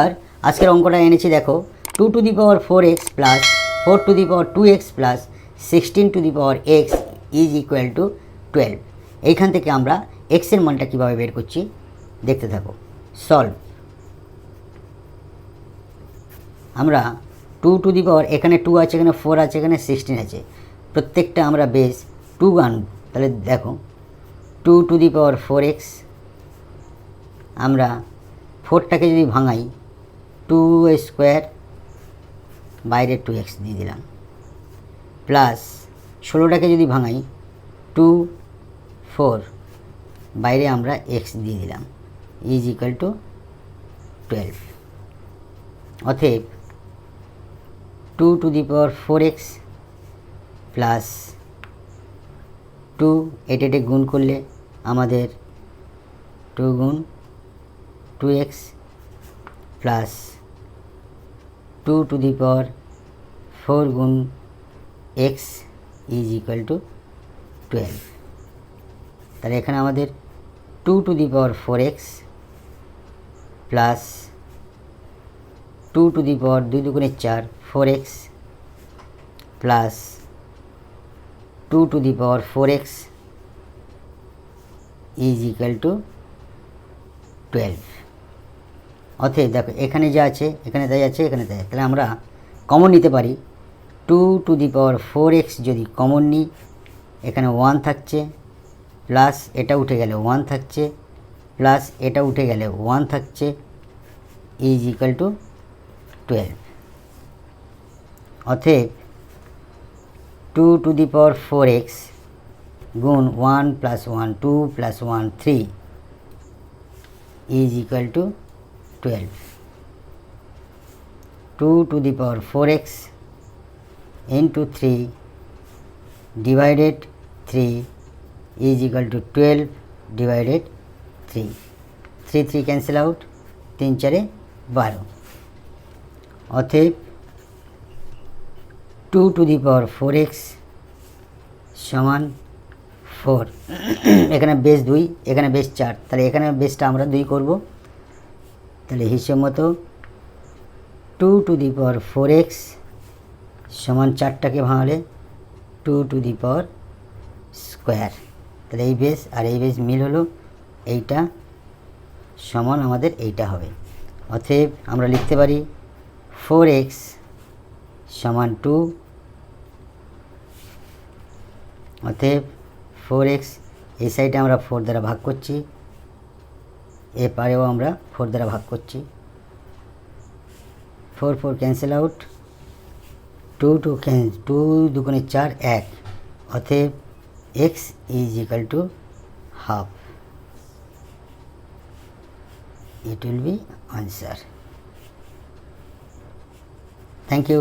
আর আজকের অঙ্কটা এনেছি দেখো 2⁴x plus 4⁴2x plus 16⁴x is equal to 12। এইখান থেকে আমরা x এর মানটা কীভাবে বের করছি দেখতে থাকো। সলভ। আমরা এখানে 2 আছে, এখানে 4 আছে, এখানে 16 আছে, প্রত্যেকটা আমরা বেস 2 আনব। তাহলে দেখো 2⁴x, আমরা 4টাকে যদি ভাঙাই 2² বাইরে 2x দিয়ে দিলাম, প্লাস 16টাকে যদি ভাঙাই 2 4 বাইরে আমরা x দিয়ে দিলাম, ইজ ইকুয়াল টু 12। অতএব 2⁴x প্লাস 2 এটা গুণ করলে আমাদের 2 গুণ 2x প্লাস 2⁴4 গুণ x ইজ ইকুয়াল টু 12। তাহলে এখানে আমাদের 2⁴x plus 2 2 4 4x plus 2⁴x is equal to 12। অতএব দেখো এখানে যা আছে, এখানে তাই আছে, এখানে তাই, তাহলে আমরা কমন নিতে পারি। 2⁴x যদি কমন নিই, এখানে 1 থাকছে, প্লাস এটা উঠে গেলে 1 থাকছে, প্লাস এটা উঠে গেলে 1 থাকছে, ইজ ইকুয়াল টু 12। অতএব 2⁴x গুণ 1 plus 1 2 plus 1 3 is equal to 12। 2⁴x into 3 divided 3 is equal to 12 divided 3। 3 3 cancel out, 3 4 12। অতএব 2⁴x সমান 4, এখানে বেস 2, এখানে বেস 4, তাহলে এখানে বেসটা আমরা 2 করব। তাহলে হিসেব মতো 2⁴x সমান 4টাকে ভাঙলে 2⁴²। তাহলে এই বেস আর এই বেস মিল হলো, এইটা সমান আমাদের এইটা হবে। অতএব আমরা লিখতে পারি 4x সমান 2। অতএব 4x এই সাইডে আমরা 4 দ্বারা ভাগ করছি, এ পারেও আমরা 4 দ্বারা ভাগ করছি, 4 4 ক্যান্সেল আউট, 2 2 2 4 1। অতএব x is equal to half. It will be answer. Thank you.